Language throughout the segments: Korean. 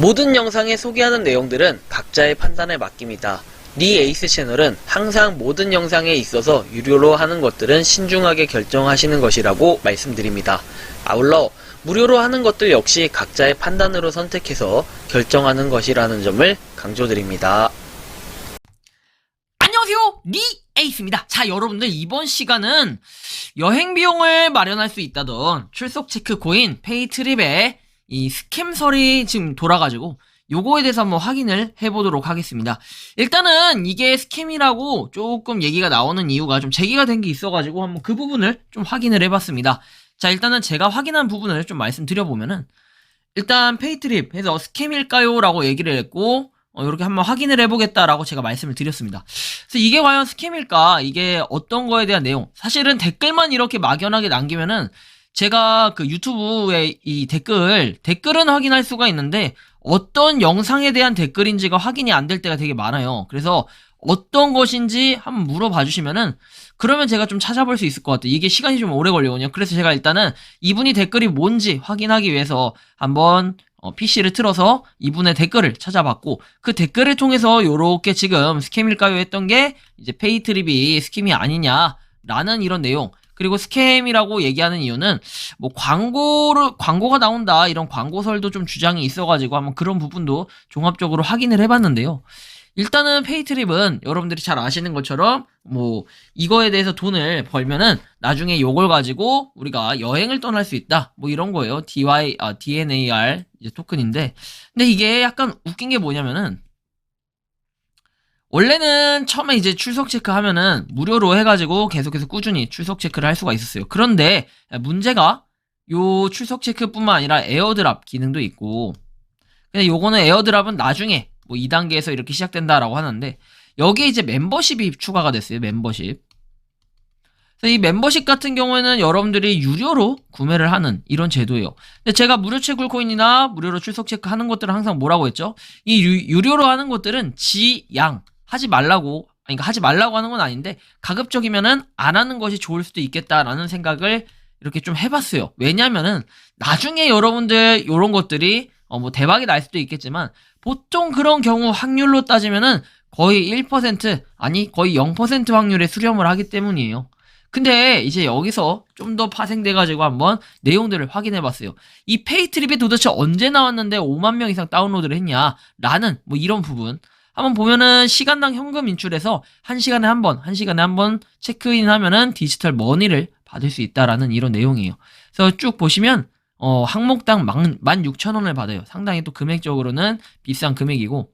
모든 영상에 소개하는 내용들은 각자의 판단에 맡깁니다. 니 에이스 채널은 항상 모든 영상에 있어서 유료로 하는 것들은 신중하게 결정하시는 것이라고 말씀드립니다. 아울러 무료로 하는 것들 역시 각자의 판단으로 선택해서 결정하는 것이라는 점을 강조드립니다. 안녕하세요, 니 에이스입니다. 자, 여러분들 이번 시간은 여행 비용을 마련할 수 있다던 출석 체크 코인 페이트립의 이 스캠설이 지금 돌아가지고 요거에 대해서 한번 확인을 해보도록 하겠습니다. 일단은 이게 스캠이라고 조금 얘기가 나오는 이유가 좀 제기가 된 게 있어가지고 한번 그 부분을 좀 확인을 해봤습니다. 자, 일단은 제가 확인한 부분을 좀 말씀드려보면은 일단 페이트립 해서 스캠일까요? 라고 얘기를 했고 이렇게 한번 확인을 해보겠다라고 제가 말씀을 드렸습니다. 그래서 이게 과연 스캠일까? 이게 어떤 거에 대한 내용? 사실은 댓글만 이렇게 막연하게 남기면은 제가 그 유튜브에 이 댓글은 확인할 수가 있는데 어떤 영상에 대한 댓글인지가 확인이 안 될 때가 되게 많아요. 그래서 어떤 것인지 한번 물어봐 주시면은 그러면 제가 좀 찾아볼 수 있을 것 같아요. 이게 시간이 좀 오래 걸리거든요. 그래서 제가 일단은 이분이 댓글이 뭔지 확인하기 위해서 한번 PC를 틀어서 이분의 댓글을 찾아봤고 그 댓글을 통해서 요렇게 지금 스캠일까요 했던 게 이제 페이트립이 스캠이 아니냐라는 이런 내용, 그리고 스캠이라고 얘기하는 이유는 뭐 광고가 나온다 이런 광고설도 좀 주장이 있어가지고 한번 그런 부분도 종합적으로 확인을 해봤는데요. 일단은 페이트립은 여러분들이 잘 아시는 것처럼 뭐 이거에 대해서 돈을 벌면은 나중에 요걸 가지고 우리가 여행을 떠날 수 있다 뭐 이런 거예요. DNAR 이제 토큰인데, 근데 이게 약간 웃긴 게 뭐냐면은 원래는 처음에 이제 출석 체크하면은 무료로 해가지고 계속해서 꾸준히 출석 체크를 할 수가 있었어요. 그런데 문제가 요 출석 체크뿐만 아니라 에어드랍 기능도 있고, 근데 요거는 에어드랍은 나중에 뭐 2단계에서 이렇게 시작된다라고 하는데 여기에 이제 멤버십이 추가가 됐어요. 멤버십. 그래서 이 멤버십 같은 경우에는 여러분들이 유료로 구매를 하는 이런 제도예요. 근데 제가 무료 채굴 코인이나 무료로 출석 체크하는 것들은 항상 뭐라고 했죠? 이 유료로 하는 것들은 하지 말라고, 아니, 그러니까 하지 말라고 하는 건 아닌데 가급적이면은 안 하는 것이 좋을 수도 있겠다라는 생각을 이렇게 좀 해봤어요. 왜냐면은 나중에 여러분들 요런 것들이 뭐 대박이 날 수도 있겠지만 보통 그런 경우 확률로 따지면은 거의 1% 아니 거의 0% 확률의 수렴을 하기 때문이에요. 근데 이제 여기서 좀 더 파생돼가지고 한번 내용들을 확인해봤어요. 이 페이트립이 도대체 언제 나왔는데 5만 명 이상 다운로드를 했냐라는 뭐 이런 부분 한번 보면은 시간당 현금 인출해서 1시간에 한 번 체크인 하면은 디지털 머니를 받을 수 있다라는 이런 내용이에요. 그래서 쭉 보시면 항목당 16,000원을 받아요. 상당히 또 금액적으로는 비싼 금액이고,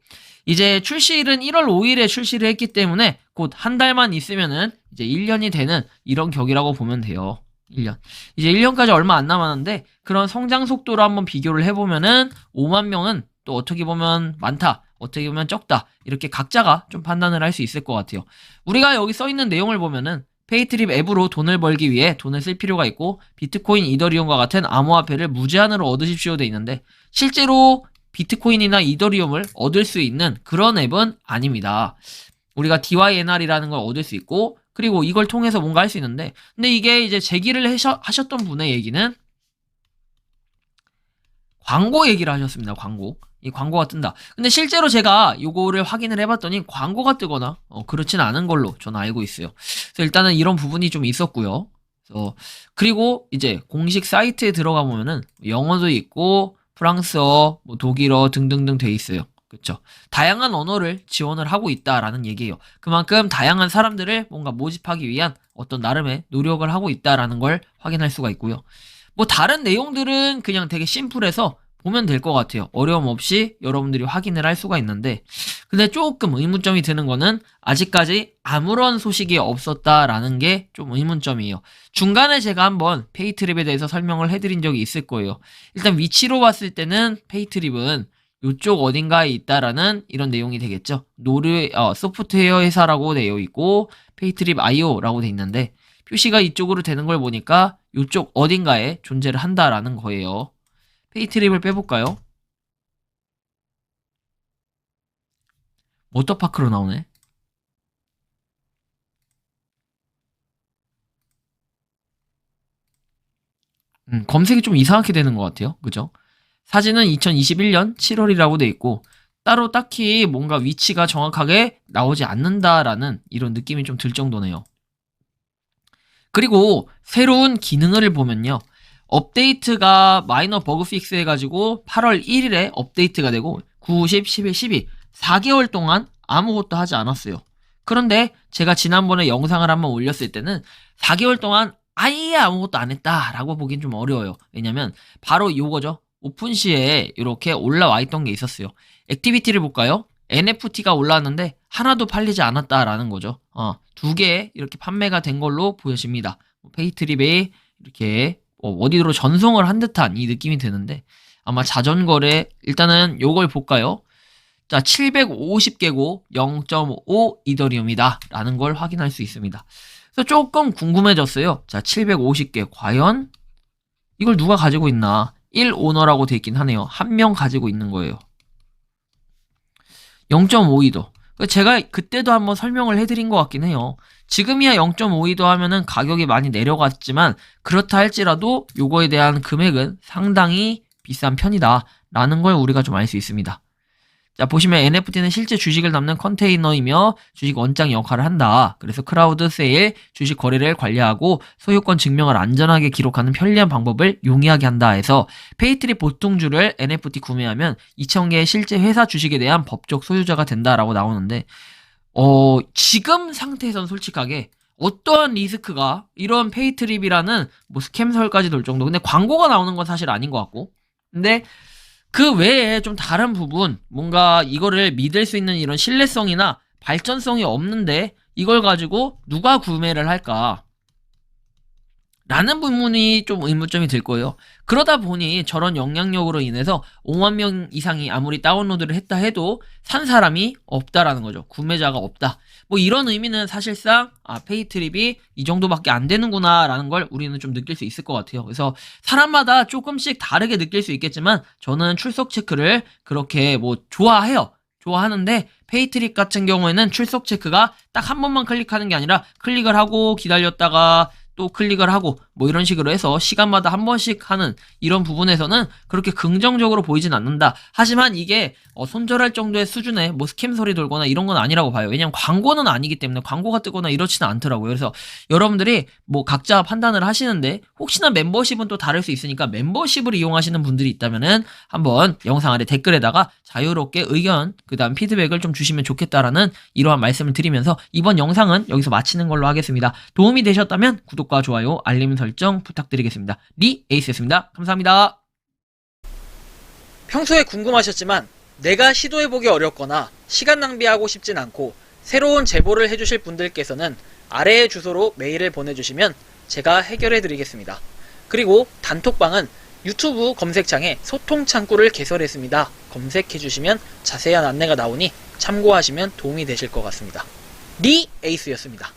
이제 출시일은 1월 5일에 출시를 했기 때문에 곧 한 달만 있으면은 이제 1년이 되는 이런 격이라고 보면 돼요. 1년. 이제 1년까지 얼마 안 남았는데 그런 성장 속도로 한번 비교를 해보면은 5만 명은 또 어떻게 보면 많다, 어떻게 보면 적다, 이렇게 각자가 좀 판단을 할 수 있을 것 같아요. 우리가 여기 써있는 내용을 보면은 페이트립 앱으로 돈을 벌기 위해 돈을 쓸 필요가 있고 비트코인, 이더리움과 같은 암호화폐를 무제한으로 얻으십시오 돼 있는데 실제로 비트코인이나 이더리움을 얻을 수 있는 그런 앱은 아닙니다. 우리가 DYNR이라는 걸 얻을 수 있고 그리고 이걸 통해서 뭔가 할 수 있는데, 근데 이게 이제 제기를 하셨던 분의 얘기는 광고 얘기를 하셨습니다. 이 광고가 뜬다. 근데 실제로 제가 요거를 확인을 해봤더니 광고가 뜨거나 그렇진 않은 걸로 저는 알고 있어요. 그래서 일단은 이런 부분이 좀 있었고요. 그리고 이제 공식 사이트에 들어가 보면은 영어도 있고 프랑스어, 뭐 독일어 등등등 돼 있어요. 그쵸? 다양한 언어를 지원을 하고 있다라는 얘기예요. 그만큼 다양한 사람들을 뭔가 모집하기 위한 어떤 나름의 노력을 하고 있다라는 걸 확인할 수가 있고요. 뭐 다른 내용들은 그냥 되게 심플해서 보면 될 것 같아요. 어려움 없이 여러분들이 확인을 할 수가 있는데, 근데 조금 의문점이 드는 거는 아직까지 아무런 소식이 없었다라는 게 좀 의문점이에요. 중간에 제가 한번 페이트립에 대해서 설명을 해드린 적이 있을 거예요. 일단 위치로 봤을 때는 페이트립은 이쪽 어딘가에 있다라는 이런 내용이 되겠죠. 소프트웨어 회사라고 되어 있고 페이트립 IO라고 돼 있는데 표시가 이쪽으로 되는 걸 보니까 이쪽 어딘가에 존재를 한다라는 거예요. 페이트립을 빼볼까요? 워터파크로 나오네. 검색이 좀 이상하게 되는 것 같아요. 그죠? 사진은 2021년 7월이라고 돼 있고 따로 딱히 뭔가 위치가 정확하게 나오지 않는다라는 이런 느낌이 좀 들 정도네요. 그리고 새로운 기능을 보면요. 업데이트가 마이너 버그 픽스 해가지고 8월 1일에 업데이트가 되고 9, 10, 11, 12 4개월 동안 아무것도 하지 않았어요. 그런데 제가 지난번에 영상을 한번 올렸을 때는 4개월 동안 아예 아무것도 안 했다라고 보긴 좀 어려워요. 왜냐면 바로 요거죠. 오픈시에 이렇게 올라와 있던 게 있었어요. 액티비티를 볼까요? NFT가 올라왔는데 하나도 팔리지 않았다라는 거죠. 2개 이렇게 판매가 된 걸로 보여집니다. 페이트립에 이렇게 어디로 전송을 한 듯한 이 느낌이 드는데 아마 자전거래 일단은 요걸 볼까요? 자, 750개고 0.5 이더리움이다 라는 걸 확인할 수 있습니다. 그래서 조금 궁금해졌어요. 자, 750개 과연 이걸 누가 가지고 있나? 1오너라고 돼 있긴 하네요. 한 명 가지고 있는 거예요. 0.5이더. 제가 그때도 한번 설명을 해드린 것 같긴 해요. 지금이야 0.5이더 하면은 가격이 많이 내려갔지만 그렇다 할지라도 요거에 대한 금액은 상당히 비싼 편이다 라는 걸 우리가 좀 알 수 있습니다. 자, 보시면 NFT는 실제 주식을 담는 컨테이너이며 주식 원장 역할을 한다. 그래서 크라우드 세일, 주식 거래를 관리하고 소유권 증명을 안전하게 기록하는 편리한 방법을 용이하게 한다 해서 페이트리 보통주를 NFT 구매하면 2,000개의 실제 회사 주식에 대한 법적 소유자가 된다라고 나오는데 지금 상태에선 솔직하게 어떠한 리스크가 이런 페이트립이라는 뭐 스캠설까지 돌 정도. 근데 광고가 나오는 건 사실 아닌 것 같고. 근데 그 외에 좀 다른 부분, 뭔가 이거를 믿을 수 있는 이런 신뢰성이나 발전성이 없는데 이걸 가지고 누가 구매를 할까? 라는 부분이 좀 의문점이 들 거예요. 그러다 보니 저런 영향력으로 인해서 5만 명 이상이 아무리 다운로드를 했다 해도 산 사람이 없다라는 거죠. 구매자가 없다. 뭐 이런 의미는 사실상 페이트립이 이 정도밖에 안 되는구나 라는 걸 우리는 좀 느낄 수 있을 것 같아요. 그래서 사람마다 조금씩 다르게 느낄 수 있겠지만 저는 출석 체크를 그렇게 뭐 좋아해요. 좋아하는데 페이트립 같은 경우에는 출석 체크가 딱 한 번만 클릭하는 게 아니라 클릭을 하고 기다렸다가 또 클릭을 하고 뭐 이런 식으로 해서 시간마다 한 번씩 하는 이런 부분에서는 그렇게 긍정적으로 보이진 않는다. 하지만 이게 손절할 정도의 수준의 뭐 스캠 소리 돌거나 이런 건 아니라고 봐요. 왜냐면 광고는 아니기 때문에 광고가 뜨거나 이렇지는 않더라고요. 그래서 여러분들이 뭐 각자 판단을 하시는데 혹시나 멤버십은 또 다를 수 있으니까 멤버십을 이용하시는 분들이 있다면은 한번 영상 아래 댓글에다가 자유롭게 의견 그다음 피드백을 좀 주시면 좋겠다라는 이러한 말씀을 드리면서 이번 영상은 여기서 마치는 걸로 하겠습니다. 도움이 되셨다면 구독과 좋아요, 알림 설정 부탁드리겠습니다. 리 에이스였습니다. 감사합니다. 평소에 궁금하셨지만 내가 시도해보기 어렵거나 시간 낭비하고 싶진 않고 새로운 제보를 해주실 분들께서는 아래의 주소로 메일을 보내주시면 제가 해결해드리겠습니다. 그리고 단톡방은 유튜브 검색창에 소통 창구를 개설했습니다. 검색해주시면 자세한 안내가 나오니 참고하시면 도움이 되실 것 같습니다. 리 에이스였습니다.